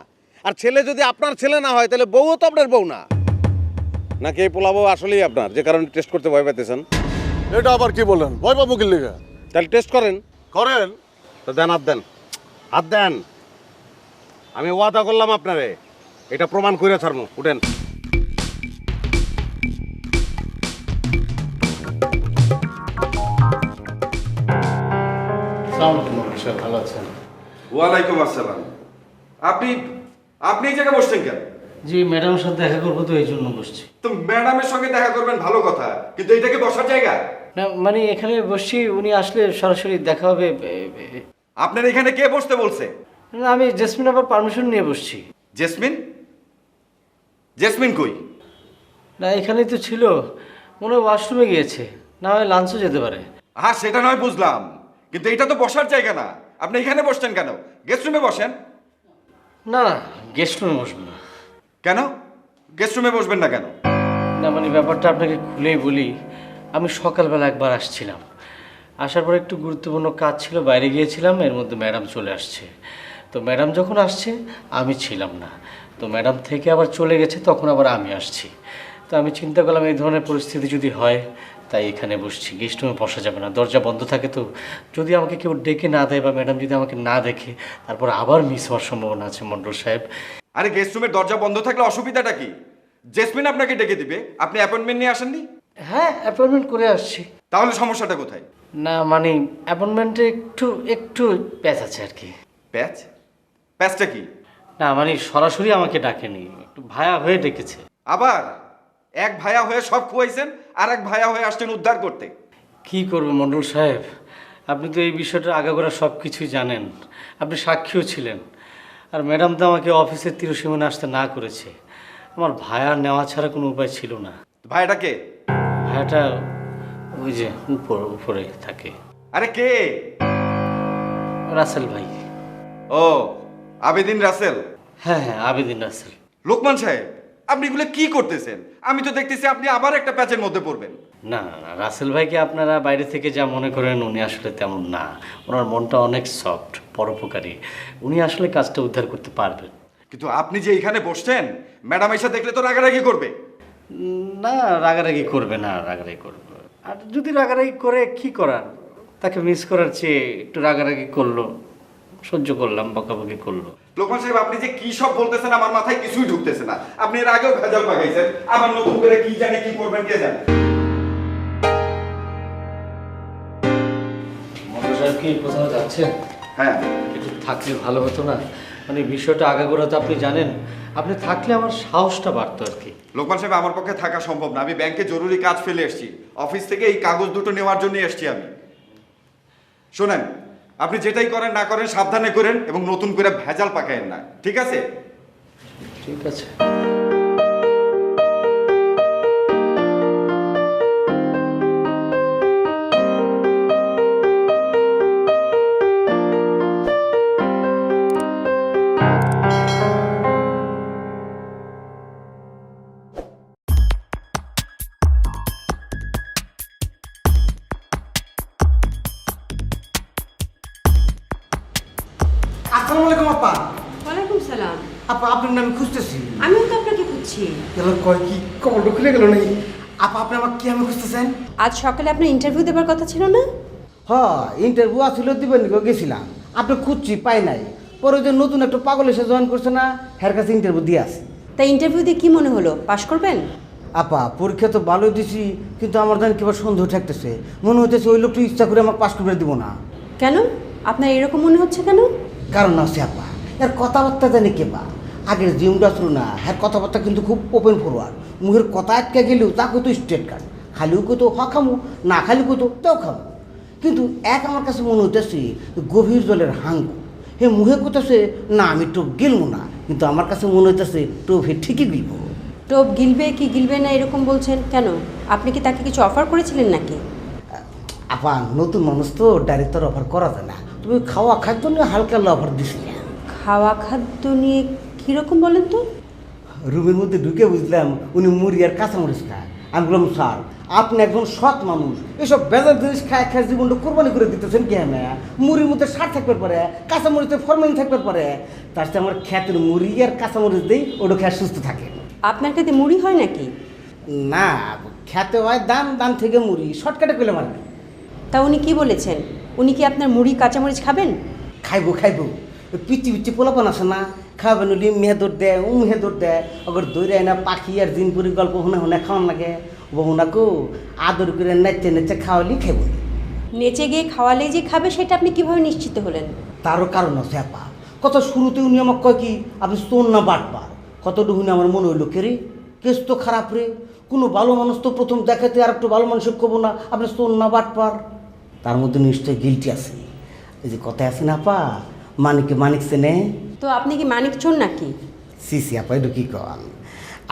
S1: আর ছেলে যদি আপনার ছেলে না হয় তাহলে বউও তো আপনার বউ না। নাকি এই পোলা বউ আসলেই আপনার, যে কারণে টেস্ট করতে ভয় পাইতেছেন?
S2: এটা আবার কি বলেন? ভয় পাবো কি লিগা?
S1: তাহলে টেস্ট করেন।
S2: করেন।
S1: তো দেন, হাত দেন, হাত দেন। আমি ওয়াদা করলাম আপনারে, এটা প্রমাণ করে ছাড়বো। উঠেন।
S7: ভালো আছেন?
S9: ওয়ালাইকুম আসসালাম। আপনি আপনি এই জায়গায় বসছেন কেন?
S7: জি, ম্যাডামের সাথে দেখা করবো তো এই জন্য বসছি।
S9: তো ম্যাডামের সঙ্গে দেখা করবেন ভালো কথা, কিন্তু এইটাকে বসার জায়গা?
S7: না মানে এখানে বসছি, উনি আসলে সরাসরি দেখা হবে।
S9: আপনার এখানে কে বসতে বলছে?
S7: না, আমি জেসমিন আবার পারমিশন নিয়ে বসছি।
S9: জেসমিন? জেসমিন কই?
S7: না এখানেই তো ছিল, মনে হয় ওয়াশরুমে গিয়েছে, না হয় লাঞ্চও যেতে পারে।
S9: হ্যাঁ সেটা নয় বুঝলাম, কিন্তু এটা তো বসার জায়গা না। আপনি এখানে বসছেন কেন? গেস্ট রুমে বসেন।
S7: না না, গেস্ট রুমে বসবো না।
S9: কেন গেস্ট রুমে বসবেন না কেন?
S7: না মানে ব্যাপারটা আপনাকে খুলেই বলি, আমি সকালবেলা একবার আসছিলাম, আসার পর একটু গুরুত্বপূর্ণ কাজ ছিল, বাইরে গিয়েছিলাম, এর মধ্যে ম্যাডাম চলে আসছে। তো ম্যাডাম যখন আসছে আমি ছিলাম না, তো ম্যাডাম থেকে আবার চলে গেছে, তখন আবার আমি আসছি। তো আমি চিন্তা করলাম এই ধরনের পরিস্থিতি যদি হয়, তাই এখানে বসছি। গেস্ট রুমে বসা যাবে না, দরজা বন্ধ থাকে। তো যদি আমাকে কেউ ডেকে না দেয় বা ম্যাডাম যদি আমাকে না দেখে, তারপর আবার মিস হওয়ার সম্ভাবনা আছে মন্ডল সাহেব।
S9: আরে গেস্ট রুমের দরজা বন্ধ থাকলে অসুবিধাটা কি? জেসমিন আপনাকে ডেকে দিবে, আপনি অ্যাপয়েন্টমেন্ট নিয়ে আসেননি?
S7: হ্যাঁ, অ্যাপয়েন্টমেন্ট করে আসছি।
S9: তাহলে সমস্যাটা কোথায়?
S7: না মানে অ্যাপয়েন্টমেন্টে একটু একটু প্যাচ আছে আর কি।
S9: প্যাচ? প্যাচটা কি?
S7: না মানে সরাসরি আমাকে ডাকেনি, একটু ভায়া হয়ে ডেকেছে।
S9: আবার এক ভায়া হয়ে সব খুয়াইছেন, আর এক ভায়া হয়ে আসছেন উদ্ধার করতে।
S7: কি করব মন্ডল সাহেব, আপনি তো এই বিষয়টা আগাগোড়া সব কিছুই জানেন, আপনি সাক্ষীও ছিলেন। আর ম্যাডাম তো আমাকে অফিসের তিরসীমানে আসতে না করেছে, আমার ভায়া নেওয়া ছাড়া কোনো উপায় ছিল না।
S9: ভাইটা কে?
S7: ভায়াটা ওই যে উপরে থাকে।
S9: আরে কে?
S7: রাসেল ভাই।
S9: ও আবেদিন রাসেল।
S7: হ্যাঁ হ্যাঁ, আবেদিন রাসেল।
S9: লোকমান সাহেব, আপনি এগুলো কি করতেছেন? আমি তো দেখতেছি আপনি আবার একটা প্যাচের মধ্যে পড়বেন।
S7: না না না, রাসেল ভাইকে আপনারা বাইরে থেকে যা মনে করেন উনি আসলে তেমন না। ওনার মনটা অনেক সফট, পরোপকারী, উনি আসলে কাজটা উদ্ধার করতে পারবেন।
S9: কিন্তু আপনি যে এখানে বসছেন, ম্যাডাম এসে দেখলে তো রাগারাগি করবে।
S7: না রাগারাগি করবে না, রাগারাগি করবে। আর যদি রাগারাগি করে কি করার, তাকে মিস করার চেয়ে একটু রাগারাগি করলো, সহ্য করলাম, বকাবকি করলো।
S9: লোকমান সাহেব, আপনি যে কি সব বলতেছেন আমার মাথায় কিছুই ঢুকতেছে না। আপনি এর আগেও ভেজাল পাকাইছেন, আবার নতুন করে কি জানে কি করবেন কে জানে।
S7: মন্ডল সাহেব কি কোথাও যাচ্ছেন?
S9: হ্যাঁ
S7: একটু থাকলে ভালো হতো না? মানে বিষয়টা আগাগোড়া তো আপনি জানেন, আপনি থাকলে আমার সাহসটা বাড়তো আর কি।
S9: লোকমান সাহেব, আমার পক্ষে থাকা সম্ভব না। আমি ব্যাংকে জরুরি কাজ ফেলে এসেছি, অফিস থেকে এই কাগজ দুটো নেওয়ার জন্য এসেছি আমি। শোনেন, আপনি যেটাই করেন না করেন সাবধানে করেন, এবং নতুন করে ভেজাল পাকায়েন না, ঠিক আছে?
S7: ঠিক আছে।
S10: আসসালামু আলাইকুম আপা।
S5: ওয়ালাইকুম সালাম।
S10: আপা আপনার নামে খুঁজতেছি।
S5: আমিও তো আপনাকে খুঁজছি।
S10: এবার কয় কি কবরটা খুলে গেল নাই? আপা আপনি আমাকে কি আমি খুঁজতেছেন?
S5: আজ সকালে আপনার ইন্টারভিউ দেবার কথা ছিল না?
S10: হ্যাঁ, ইন্টারভিউ আসছিল, দিবেন গেছিলাম। আপনি খুঁজছি পাই নাই। পরে যে নতুন একটা পাগল এসে জয়েন করছে না, হের কাছে ইন্টারভিউ দিয়ে আসি।
S5: তাই ইন্টারভিউ দিয়ে কি মনে হলো, পাশ করবেন?
S10: আপা পরীক্ষা তো ভালোই দিছি, কিন্তু আমার জানি কিবার সন্দেহ ঠেকতেছে। মনে হইতেছে ওই লোকটা ইচ্ছা করে আমাকে পাস করে দিব না।
S5: কেন আপনার এরকম মনে হচ্ছে কেন?
S10: কারণ আছে আপা, এর কথাবার্তা জানি কেবা। আগের জিমটা শুরু না, হ্যাঁ কথাবার্তা কিন্তু খুব ওপেন ফরওয়ার্ড। মুখের কথা আটকে গেলেও তা কত স্ট্রেট কাট। খালিও কত হ খামো, না খালি কত তাও খামো। কিন্তু এক আমার কাছে মনে হইতেছে গভীর জলের হাঙ্গু। হে মুখে কোথাছে না আমি টোপ গেলবো না, কিন্তু আমার কাছে মনে হইতেছে টোপ হে ঠিকই গিলব।
S5: টোপ গিলবে কি গিলবে না এরকম বলছেন কেন? আপনি কি তাকে কিছু অফার করেছিলেন নাকি?
S10: আপা নতুন মানুষ তো ডাইরেক্ট অফার করা যায় না, তুমি খাওয়া খাদ্য নিয়ে হালকা অফার দিছিলে।
S5: খাওয়া খাদ্য নিয়ে কীরকম বলেন তো?
S10: রুমের মধ্যে ঢুকে বুঝলাম উনি মুড়ি আর কাঁচামরিচ খায়। আমি বললাম স্যার আপনি একজন সৎ মানুষ, এসব বেজার জিনিস খায় খায় জীবনটা কোরবানি করে দিতেছেন কি? হ্যাঁ, মুড়ির মধ্যে সার থাকতে পারে, কাঁচামরিচে ফরমালিন থাকতে পারে, তার সাথে আমার খ্যাতের মুড়ি আর কাঁচামরিচ দিই, ওটা খেয়ে সুস্থ থাকে।
S5: আপনার কাছে মুড়ি হয় নাকি?
S10: না, খেতে হয় দান, দান থেকে মুড়ি, শর্টকাটে পেলে মারবে।
S5: তা উনি কি বলেছেন? উনি কি আপনার মুড়ি কাঁচামরিচ খাবেন?
S10: খাইবো খাইবো, পিচি পিচি পোলাপান আছে না, খাবেন ওলি মেহেদর দেয় মেহেদর দেয়, অগর দৌড়ে না পাখি আর জিনপুরি গল্প শুনে শুনে খাওয়ান লাগে। বহুনাকো আদর করে নেচে নেচে খাওয়ালি খাইব।
S5: নেচে গিয়ে খাওয়ালেই যে খাবে সেটা আপনি কিভাবে নিশ্চিত হলেন?
S10: তারও কারণ আছে আপা। কত শুরুতে উনি আমাকে কয় কি আপনি চোর না বাটপার, কতটুকু আমার মনে হইল কে রে, কেস তো খারাপ রে, কোনো ভালো মানুষ তো প্রথম দেখাতে আর একটু ভালো মানুষের কব না আপনি চোর না বাটপার। তার মধ্যে নিশ্চয়ই গিলটি আছে। এই যে কথা আছে না আপা, মানিককে মানিক চেনে।
S5: তো আপনি কি মানিক চোর নাকি?
S10: সি আপা এটা কী কন,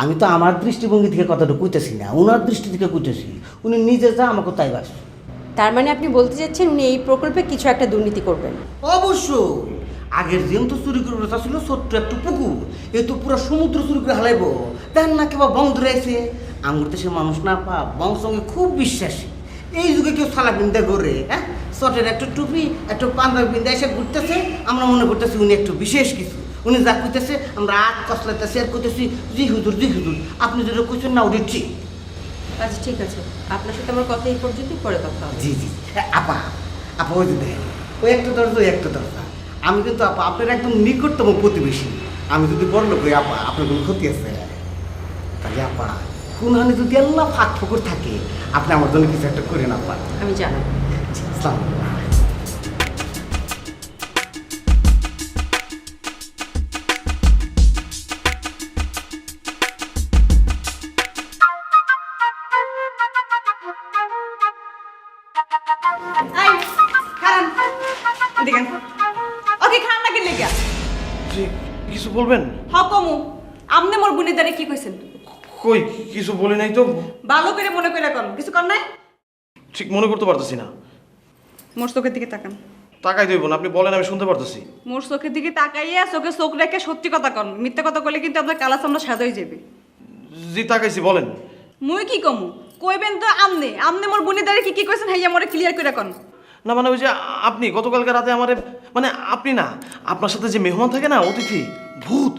S10: আমি তো আমার দৃষ্টিভঙ্গি থেকে কথাটা কইতেছি না, ওনার দৃষ্টি থেকে কইতেছি। উনি নিজে যা আমাকে তাই বাস।
S5: তার মানে আপনি বলতে চাচ্ছেন উনি এই প্রকল্পে কিছু একটা দুর্নীতি করবেন?
S10: অবশ্যই। আগের যেম তো চুরি করে তা ছিল ছোট্ট একটু পুকুর, এ তো পুরো সমুদ্র চুরি করে হালাইব। দেখেন না কেবা বং ধরে আছে। আঙুর দেশে মানুষ না পা বং সঙ্গে খুব বিশ্বাসী। এই যুগে কেউ সালা বিন্দা করে, হ্যাঁ, চটের একটু টুপি একটু পাঞ্জাবি বিন্দা এসে ঘুরতেছে, আমরা মনে করতেছি উনি একটু বিশেষ কিছু। উনি যা কইতেছে আমরা আট কসলাইতেছি আর কইতেছি জি হুজুর জি হুজুর, আপনি যেটা কইছেন না ওটা ঠিক।
S5: আচ্ছা ঠিক আছে, আপনার সাথে আমার কথা এই পর্যন্তই, পরে কথা হবে।
S10: জি জি আপা, আপা ওই যে দেখেন ওই একটা দরজা ওই একটা দরজা। আমি কিন্তু আপা আপনার একদম নিকটতম প্রতিবেশী। আমি যদি বড় লোক হই আপা আপনার কোনো ক্ষতি আছে? তাহলে আপা কোন হানি যদি আল্লাহ ফাঁক ফকর থাকে আপনি আমার জন্য কিছু একটা করেন আপা।
S5: আমি জানাবো।
S10: জি, আসসালামু আলাইকুম।
S6: এই খারান এদিকে ওকে খান না কি লেগা?
S11: জি কিছু বলবেন?
S6: হকমু আমনে মোর বুনের দ্বারে কি কইছেন?
S11: কই কিছু বলি নাই তো।
S6: ভালো করে মনে করে কর, কিছু কর নাই?
S11: ঠিক মনে করতে পারতেছি না।
S6: মোর চোখের দিকে তাকান।
S11: তাকাই দেব না, আপনি বলেন আমি শুনতে পারতেছি।
S6: মোর চোখের দিকে তাকাইয়া চোখে চোখ রেখে সত্যি কথা কন, মিথ্যা কথা কইলে কিন্তু আপনার কালা চামড়া সাদা হয়ে যাবে।
S11: জি তাকাইছি, বলেন।
S6: মুই কি কমু কইবেন তো আমনে আমনে মোর বুনের দ্বারে কি কি কইছেন হাইয়া মোরে ক্লিয়ার করে কন।
S11: না মানে ওই যে আপনি গতকালকে রাতে আমারে, মানে আপনি না, আপনার সাথে যে মেহমান থাকে না অতিথি ভূত,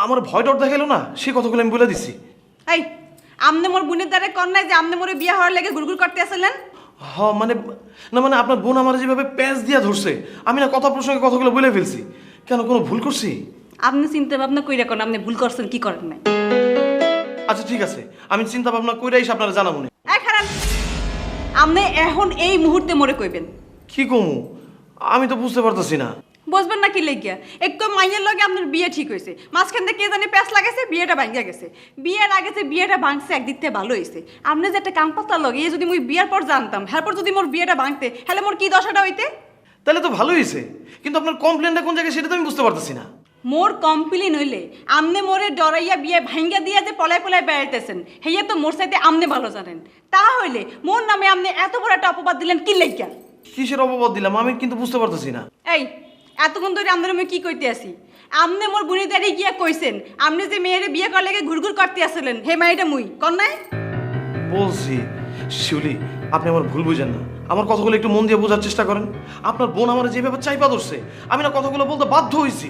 S11: আমার ভয় ডর দেখাইলো না, সে কথাগুলো আমি বলে দিছি।
S6: এই আমনে মোর বুনের দ্বারে কন নাই যে আমনে মোরে বিয়া হওয়ার লেগে গুড়গুড় করতে আসলেন?
S11: হ মানে না মানে আপনার বোন আমার যেভাবে প্যাঁচ দিয়া ধরছে, আমি না কথা প্রসঙ্গে কথাগুলো বলে ফেলছি। কেন কোনো ভুল করছি?
S6: আপনি চিন্তা ভাবনা কইরা কোন আপনি ভুল করছেন কি করেন নাই?
S11: আচ্ছা ঠিক আছে, আমি চিন্তা ভাবনা কইরা এসে আপনারা জানাবো না।
S6: এই খারান আপনি এখন এই মুহূর্তে মোরে কইবেন।
S11: কি কমু আমি তো বুঝতে পারতেছি না।
S6: বুঝবেন না কি লেগিয়া একটু মাইয়ের লগে আপনার বিয়ে ঠিক হয়েছে, মাঝখান থেকে কে জানি প্যাঁচ লাগাইছে, বিয়েটা ভাঙ্গা গেছে। বিয়ের আগে যে বিয়েটা ভাঙছে একদিক থেকে ভালো হয়েছে। আপনি যে একটা কাম পাতা লগে এই যদি মুই বিয়ের পর জানতাম, এরপর যদি মোর বিয়েটা ভাঙতে হলে মোর কি দশাটা হইতে?
S11: তাহলে তো ভালো হয়েছে, কিন্তু আপনার কমপ্লেনটা কোন জায়গায় সেটা তো আমি বুঝতে পারতেছি না।
S6: মোর কমপ্লেন হইলে আমনে মোরে ডরাইয়া বিয়ে ভাঙ্গা দিয়া যে পলায় পলায় বেড়াইতেছেন, হেয়া তো মোর সাথে আমনে ভালো জানেন। তা হইলে মোর নামে আপনি এত বড় একটা অপবাদ দিলেন কি লেগিয়া?
S11: কিসের অপবাদ দিলাম আমি কিন্তু বুঝতে পারতেছি না।
S6: এই এতক্ষণ ধরে আমাদের আমি কি কইতে আসি? আমনে মোর বুনি দাঁড়িয়ে গিয়া কইছেন আপনি যে মেয়েরে বিয়ে করার লেগে ঘুরঘুর করতে আসলেন, হে মাইটা মুই কন নাই?
S11: বলছি শিউলি, আপনি আমার ভুল বুঝেন না, আমার কথাগুলো একটু মন দিয়ে বোঝার চেষ্টা করেন। আপনার বোন আমার যেভাবে চাইপা ধরছে, আমি না কথাগুলো বলতে বাধ্য হয়েছি।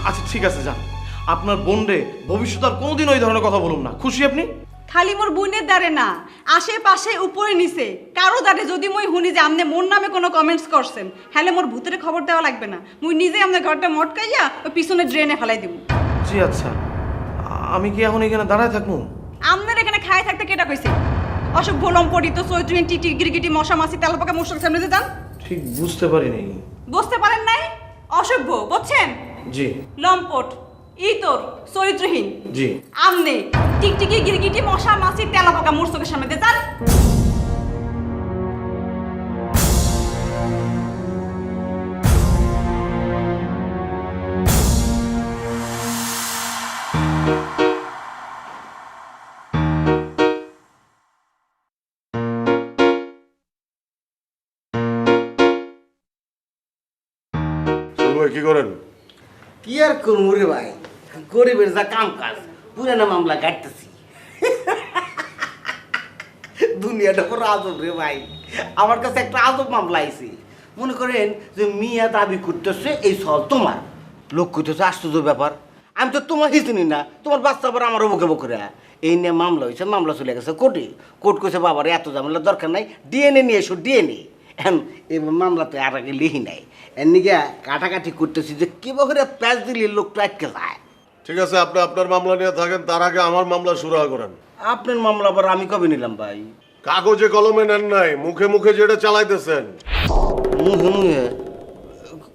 S11: আচ্ছা ঠিক আছে যান, আপনার বোন রে ভবিষ্যতে আর কোনোদিন ওই ধরনের কথা বলুন না। খুশি আপনি?
S6: খালি মোর বুনের দ্বারে না, আশেপাশে উপরে নিচে কারো দ্বারে যদি মুই শুনি যে আপনি মোর নামে কোনো কমেন্টস করছেন, হ্যালে মোর ভূতের খবর দেওয়া লাগবে না, মুই নিজে আপনার ঘরটা মটকাইয়া ওই পিছনে ড্রেনে ফেলাই দিব।
S11: জি আচ্ছা, আমি কি এখন এখানে দাঁড়ায় থাকবো?
S6: আপনার এখানে খায় থাকতে কেটা কইছে? অসুখ ভোলম পড়িত চৈত্রিন টিটি গিরগিটি মশা মাছি তেলপাকা মুসক সামনে যে যান।
S11: ঠিক বুঝতে পারিনি।
S6: বুঝতে পারেন নাই? অসভ্য বুঝছেন?
S11: জি।
S6: লম্পট ইতর চরিত্রহীন।
S11: জি।
S6: আমনে টিকটিকি গিরগিটি মশা মাছি তেলাপাকা মুসকের সামনে যে যান।
S2: লালু ভাই কি করেন?
S10: কি আর করবো রে ভাই, গরিবের যা কাম কাজ পুরানা মামলা কাটতেছি। দুনিয়াটা পুরো আজব রে ভাই, আমার কাছে একটা আজব মামলা আইছে। মনে করেন যে মিয়া দাবি করতেছে এই সল তোমার, লোক কইতেছে আশ্চর্য ব্যাপার, আমি তো তোমার চিনি না, তোমার বাচ্চা আবার আমারও বকে বকরে। এই নিয়ে মামলা হয়েছে, মামলা চলে গেছে কোর্টে। কোর্ট কইছে বাবার এত ঝামেলার দরকার নাই, ডিএনএ নিয়ে এসো ডিএনএ। এখন এই মামলাতে আর আগে লিখি নাই, এর নিগে কাটাকাটি করতেছি যে কি বকরে প্যাচ দিলে লোকটা আটকে যায়।
S2: ঠিক আছে, আপনি আপনার মামলা নিয়ে থাকেন, তার আগে আমার মামলা শুরু করেন।
S10: আপনার মামলা আবার আমি কবে নিলাম ভাই?
S2: কাগজে কলমে নেন নাই, মুখে মুখে যেটা চালাইতেছেন।
S10: মুখে মুখে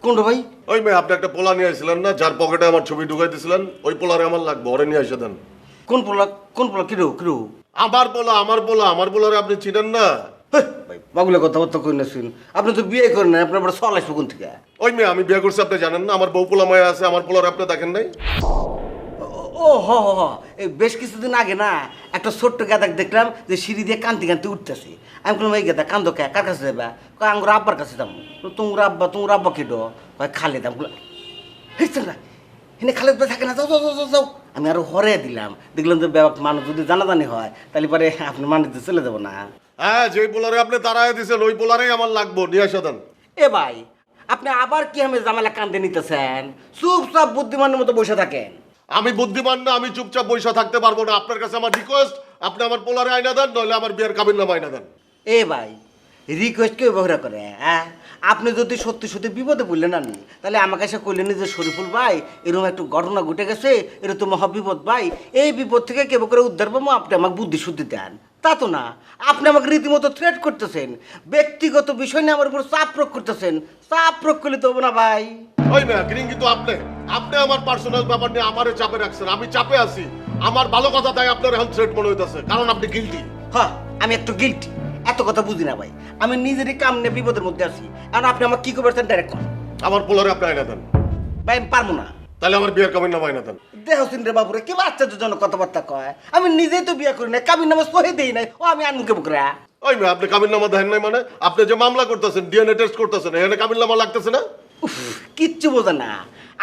S10: কোনটা ভাই?
S2: ওই মেয়ে, আপনি একটা পোলা নিয়ে আসছিলেন না, যার পকেটে আমার ছবি ঢুকাই দিয়েছিলেন, ওই পোলারে আমার লাগবে, ওরে নিয়ে এসে দেন।
S10: কোন পোলা? কোন পোলা? কিরো কিরো?
S2: আমার পোলা, আমার পোলা, আমার পোলারে আপনি চিনেন না?
S10: ভাই বাবুলে কথাবার্তা কই না শুন, আপনি তো বিয়ে করেন না, আপনার চল আসবো কোন থেকে?
S2: ওই মেয়ে, আমি বিয়ে করছি আপনি জানেন না? আমার বউ পোলা মায়া আছে, আমার পোলারে আপনি দেখেন নাই?
S10: ও হ হ হ, এই বেশ কিছুদিন আগে না একটা ছোট্ট গাদাক দেখলাম যে সিঁড়ি দিয়ে কান্তি কান্তি উঠতেছে। আমি বললাম এই গাদা কান্দো কে, কার কাছে যাবা? কয় আঙ্গুর আব্বার কাছে যাবো। তোমার আব্বা কেডো? কয় খালেদ। আমি বললাম হেসছেন না, এনে খালেদ ভাই থাকে না, যাও যাও যাও যাও। আমি আরো হরে দিলাম, দেখলাম যে মানুষ যদি জানাজানি হয় তাহলে পরে আপনি মানুষ চলে যাবো না।
S2: হ্যাঁ, যে পোলারে আপনি তারাই দিয়েছেন ওই পোলারেই আমার লাগবো, নিয়ে এসে দেন।
S10: এ ভাই, আপনি আবার কি আমি জামালা কান্দে নিতেছেন? চুপচাপ বুদ্ধিমানের মতো বসে থাকেন।
S2: আমি বুদ্ধিমান না, আমি চুপচাপ বসে থাকতে পারবো না। আপনার কাছে আমার রিকোয়েস্ট, আপনি আমার পোলারে আইনা দেন, নইলে আমার বিয়ের কাবিননামা আইনা দেন।
S10: এ ভাই, রিকোয়েস্ট কেউ ব্যবহার করে? হ্যাঁ, আপনি যদি সত্যি সত্যি বিপদে পড়লেন না, তাহলে আমার কাছে কইলেন যে শরীফুল ভাই এরকম একটু ঘটনা ঘটে গেছে, এরকম তো মহাবিপদ ভাই, এই বিপদ থেকে কেউ করে উদ্ধার পাবো, আপনি আমাকে বুদ্ধি শুদ্ধি দেন। তা তো না, আপনি আমাকে রীতিমতো থ্রেট করতেছেন, ব্যক্তিগত বিষয় নিয়ে আমার উপর চাপ প্রয়োগ করতেছেন। চাপ প্রয়োগ করলে তো হবো না ভাই।
S2: ওই মেয়ে গ্রিঙ্গি তো আপনি আমার পার্সোনাল ব্যাপার নিয়ে আমারে চাপে রাখছেন, আমি চাপে আছি। আমার ভালো কথা তাই আপনার এখন থ্রেট মনে হইতেছে, কারণ আপনি গিলটি।
S10: হ্যাঁ, আমি একটু গিল্টি, এত কথা বুঝি না ভাই, আমি নিজেরই কাম নিয়ে বিপদের মধ্যে আছি। এখন আপনি আমাকে কি করবেন ডাইরেক্ট কর।
S2: আমার পোলারে আপনি আইনা দেন।
S10: ভাই আমি পারবো না।
S2: তাহলে আমার বিয়ের কাবিননামা আইনা দেন।
S10: দেহ সিন্দ্রে বাবুরে কি আশ্চর্যজনক কথাবার্তা কয়, আমি নিজেই তো বিয়ে করি নাই, কাবিন নামা সহি দেই নাই, ও আমি আনমুখে বুকরা।
S2: ওই মেয়ে, আপনি কাবিননামা দেন নাই মানে? আপনি যে মামলা করতেছেন, ডিএনএ টেস্ট করতেছেন, এখানে কাবিননামা লাগতেছে না?
S10: কিচ্ছু বোঝে না।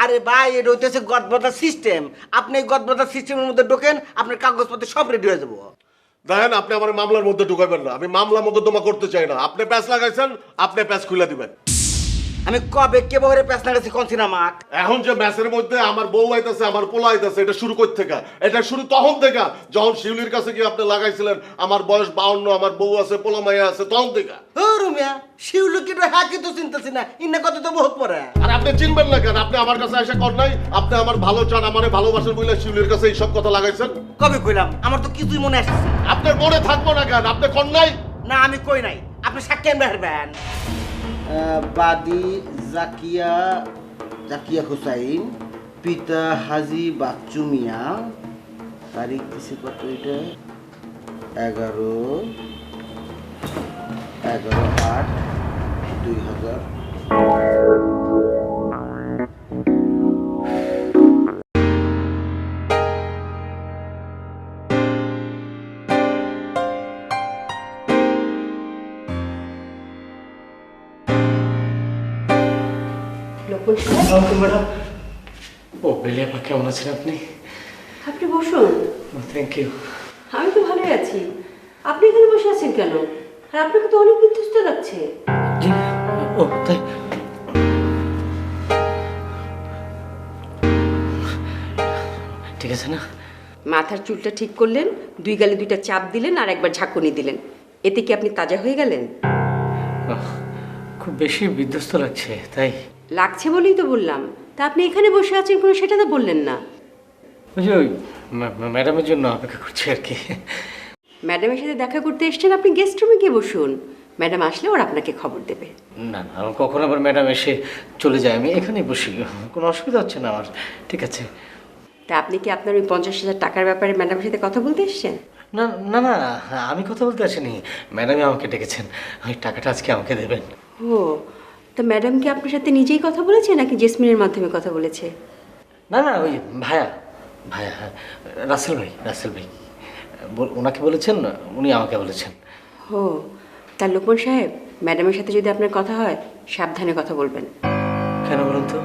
S10: আরে ভাই, এটা হইতেছে গদবাদা সিস্টেম। আপনি এই গদবাদা সিস্টেমের মধ্যে ঢোকেন, আপনার কাগজপত্র সব রেডি হয়ে যাবো।
S2: দেখেন, আপনি আমার মামলার মধ্যে ঢুকাবেন না, আমি মামলা মোকদ্দমা করতে চাই না। আপনি প্যাচ লাগাইছেন, আপনি প্যাচ খুলে দিবেন।
S10: আমি কবে কে বহরে পেছ না গেছি কোন সিনেমাক?
S2: এখন যে ম্যাচের মধ্যে আমার বউ আইতাছে, আমার পোলা আইতাছে, এটা শুরু কই থেকে? এটা শুরু তখন থেকে যখন শিউলির কাছে গিয়ে আপনি লাগাইছিলেন আমার বয়স 52, আমার বউ আছে, পোলা মাইয়া আছে, তখন থেকে।
S10: ও রুমিয়া, শিউলু কি হাকি তো চিন্তাছি না, ইন্না কত তো বহুত পরে।
S2: আর আপনি চিনবেন না কেন? আপনি আমার কাছে এসে কর নাই, আপনি আমার ভালো চান, আমারে ভালোবাসেন বলে শিউলির কাছে এইসব কথা লাগাইছেন।
S10: কবে কইলাম? আমার তো কিছুই মনে আসছে।
S2: আপনার মনে থাকবো না কেন? আপনি কর নাই?
S10: না, আমি কই নাই, আপনি সাক্ষী আনবে হারবেন। বাদী জাকিয়া হুসাইন, পিতা হাজি বাচ্চু মিয়া, তারিখ দিছে কত? এটা 11/8/2000।
S7: ম্যাডাম। ও বেলিয়াপা, কেমন আছেন আপনি?
S5: আপনি বসুন।
S7: Thank you.
S5: আমি তো ভালোই আছি। আপনি এখানে বসে আছেন কেন? আর আপনাকে তো অনেক বিধ্বস্ত লাগছে।
S7: জি, ও তাই? ঠিক আছে না?
S5: মাথার চুলটা ঠিক করলেন, 2 গালে 2টা চাপ দিলেন, আর একবার ঝাঁকুনি দিলেন। এতে কি আপনি তাজা হয়ে গেলেন?
S7: খুব বেশি বিধ্বস্ত লাগছে তাই।
S5: লাগছে বলেই তো বললাম। তা আপনি এখানে বসে আছেন, কোনো সেটা তো বললেন না।
S7: ওই ম্যাডামের জন্য অপেক্ষা করছি আর কি।
S5: ম্যাডামের সাথে দেখা করতে এসেছেন, আপনি গেস্ট রুমে গিয়ে বসুন। ম্যাডাম আসলে ওর আপনাকে খবর দেবে।
S7: না না, কখন আবার ম্যাডাম এসে চলে যায়, আমি এখানেই বসি, কোনো অসুবিধা হচ্ছে না আমার। ঠিক আছে।
S5: তা আপনি কি আপনার ওই 50,000 টাকার ব্যাপারে ম্যাডামের সাথে কথা বলতে এসেছেন?
S7: না না না, আমি কথা বলতে আসিনি, ম্যাডামই আমাকে ডেকেছেন, ওই টাকাটা আজকে আমাকে দেবেন।
S5: ও, তো ম্যাডাম কি আপনার সাথে নিজেই কথা বলেছে নাকি জেসমিনের মাধ্যমে কথা বলেছে?
S7: না না, ওই ভাইয়া, হ্যাঁ, রাসেল ভাই ওনাকে বলেছেন, উনি আমাকে বলেছেন।
S5: ও, তার লোকমান সাহেব, ম্যাডামের সাথে যদি আপনার কথা হয় সাবধানে কথা বলবেন।
S7: কেন বলুন তো?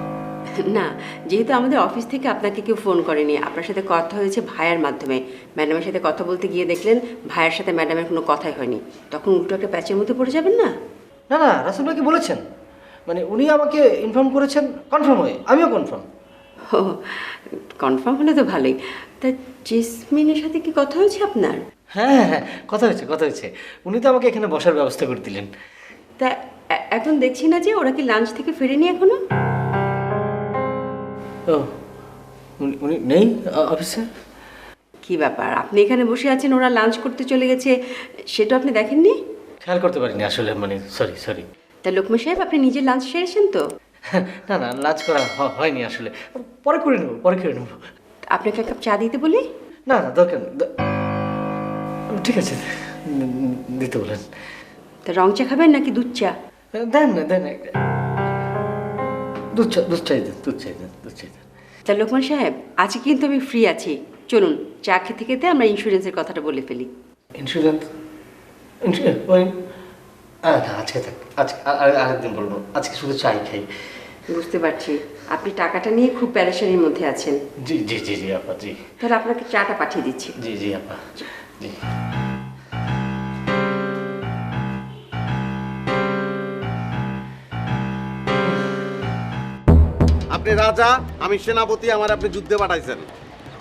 S5: না, যেহেতু আমাদের অফিস থেকে আপনাকে কেউ ফোন করেনি, আপনার সাথে কথা হয়েছে ভাইয়ের মাধ্যমে। ম্যাডামের সাথে কথা বলতে গিয়ে দেখলেন ভাইয়ের সাথে ম্যাডামের কোনো কথাই হয়নি, তখন উল্টো একটা প্যাচের মধ্যে পড়ে যাবেন না।
S7: না না, রাসেল ভাই কি বলেছেন? মানে উনি আমাকে ইনফর্ম করেছেন, কনফার্ম হয়ে, আমিও কনফার্ম।
S5: ও, কনফার্ম হলে তো ভালোই। তা জেসমিনের সাথে কি কথা হয়েছে আপনার?
S7: হ্যাঁ হ্যাঁ হ্যাঁ, কথা হয়েছে কথা হয়েছে। উনি তো আমাকে এখানে বসার ব্যবস্থা করে দিলেন।
S5: তা এখন দেখছি না যে ওরা কি লাঞ্চ থেকে ফেরেনি এখনো?
S7: ও, উনি নেই অফিসে?
S5: কি ব্যাপার, আপনি এখানে বসে আছেন, ওরা লাঞ্চ করতে চলে গেছে, সেটা আপনি দেখেননি?
S7: খেয়াল করতে পারিনি আসলে, মানে সরি সরি।
S5: তা লোকমান সাহেব, আপনি নিজে লাঞ্চ সেরেছেন তো?
S7: না না, লাঞ্চ করা হয়নি আসলে, পরে করে নেবো, পরে করে নেবো।
S5: আপনাকে এক কাপ চা দিতে বলি?
S7: না না, দরকার নেই। ঠিক আছে, দিতে বলেন।
S5: তা রং চা খাবেন নাকি দুধ চা?
S7: দেন না দেন, দুধ চাই দেন, দুধ চাই দেন, দুধ চাই দেন।
S5: তা লোকমান সাহেব, আজকে কিন্তু আমি ফ্রি আছি, চলুন চা খেতে খেতে আমরা ইন্স্যুরেন্সের কথাটা বলে ফেলি।
S7: ইন্স্যুরেন্স? ওই না, আজকে থাক, আজকে আরেকদিন বলবো, আজকে শুধু চাই খাই।
S5: বুঝতে পারছি, আপনি টাকাটা নিয়ে খুব প্যারেশানির মধ্যে আছেন।
S7: জি জি জি জি আপা, জি।
S5: তাহলে আপনাকে চাটা পাঠিয়ে দিচ্ছি।
S7: জি জি আপা, জি।
S1: আপনি রাজা, আমি সেনাপতি, আমার আপনি যুদ্ধে পাঠাইছেন।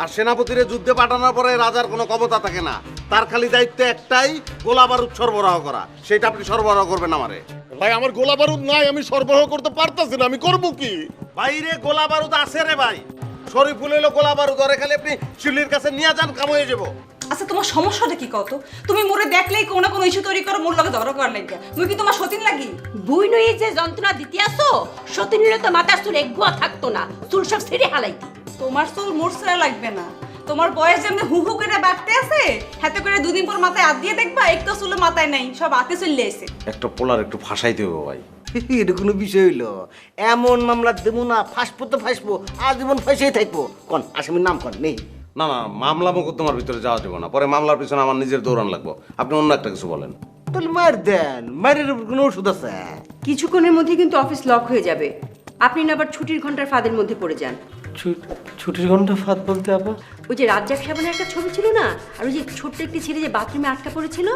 S1: আর সেনাপতিরে যুদ্ধে পাঠানোর পরে রাজার কোনো ক্ষমতা থাকে না, তার খালি দায়িত্ব একটাই, গোলা বারুদ সরবরাহ করা। সেটা আপনি সরবরাহ করবেন আমারে।
S2: ভাই আমার গোলা বারুদ নাই, আমি সরবরাহ করতে পারতাছি না, আমি করব কি?
S1: বাইরে গোলা বারুদ আছে রে ভাই, শরীফুল এলো গোলা বারুদ, ওরে খালি আপনি শিলির কাছে নিয়ে যান, কাম হয়ে যাবো।
S6: আচ্ছা তোমার সমস্যাটা কি কত? তুমি মোরে দেখলেই কোনো না কোনো ইস্যু তৈরি করো, মোর লগে ঝগড়া করার লাগি। মুই কি তোমার সতীন লাগি?
S5: বুই নই যে যন্ত্রণা দিতে আসো, সতীনের তো মাথার চুল একগুয়া থাকতো না, চুল সব ছেড়ে হালাইতি।
S6: তোমার চুল মোর ছেড়া লাগবে না, তোমার বয়স যেমনি হু হু করে বাড়তে আছে, হাতে করে দুদিন পর মাথায় হাত দিয়ে দেখবা একটু চুল মাথায় নাই, সব হাতে চলে এসে।
S1: একটা পোলার একটু ফাঁসাইতে হবে ভাই।
S10: এটা কোনো বিষয় হইলো? এমন মামলা দেবো না, ফাঁসবো তো ফাঁসবো, আজীবন ফাঁসেই থাকবো। কন আসামির নাম কন নেই?
S1: না না, মামলা মোকদ্দমার ভিতরে যাওয়া যাবে না, পরে মামলার পিছনে আমার নিজের দৌড়ান লাগবো। আপনি অন্য একটা কিছু বলেন।
S10: তাহলে মার দেন, মারের উপর কোনো ওষুধ আছে?
S5: কিছুক্ষণের মধ্যে কিন্তু অফিস লক হয়ে যাবে, আপনি না আবার ছুটির ঘন্টার ফাঁদের মধ্যে পড়ে যান।
S7: ছুটির ঘন্টা ফাঁদ বলতে আপা?
S5: ওই যে রাজ্জাক সাবানের একটা ছবি ছিল না, আর ওই যে ছোট্ট একটি ছেলে যে বাথরুমে আটকা পড়েছিল।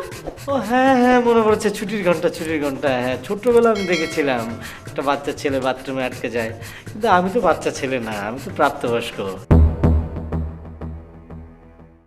S7: ও হ্যাঁ হ্যাঁ, মনে পড়েছে, ছুটির ঘন্টা, ছুটির ঘন্টা। হ্যাঁ, ছোট্টবেলা আমি দেখেছিলাম একটা বাচ্চা ছেলে বাথরুমে আটকে যায়, কিন্তু আমি তো বাচ্চা ছেলে না, আমি তো প্রাপ্তবয়স্ক।